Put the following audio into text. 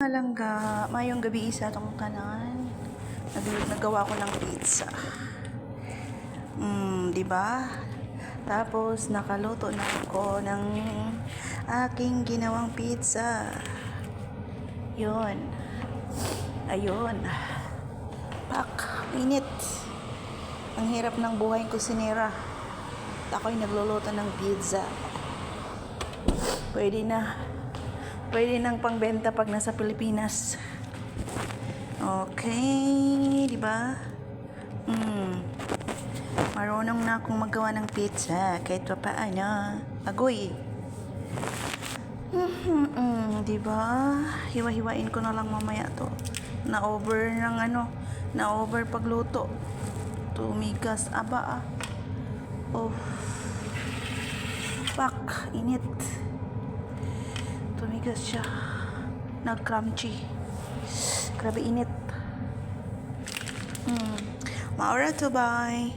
Malangga, mayong gabi sa atong tanan. Nagawa ko ng pizza. Di ba? Tapos nakaluto na ako ng aking ginawang pizza. Yun. Ayun. Pak, init. Ang hirap ng buhay kusinera. Ako'y nagluluto ng pizza. Pwede nang pangbenta pag nasa Pilipinas. Okay, di ba? Marunong na akong magawa ng pizza kahit pa paano. Agoy. Di ba? Hiwa-hiwain ko na lang mamaya to. Na-over pagluto. Tumigas aba. Oh. Pak, init. Tumigas siya. Nag-crunchy. Grabe init. Maura to bye.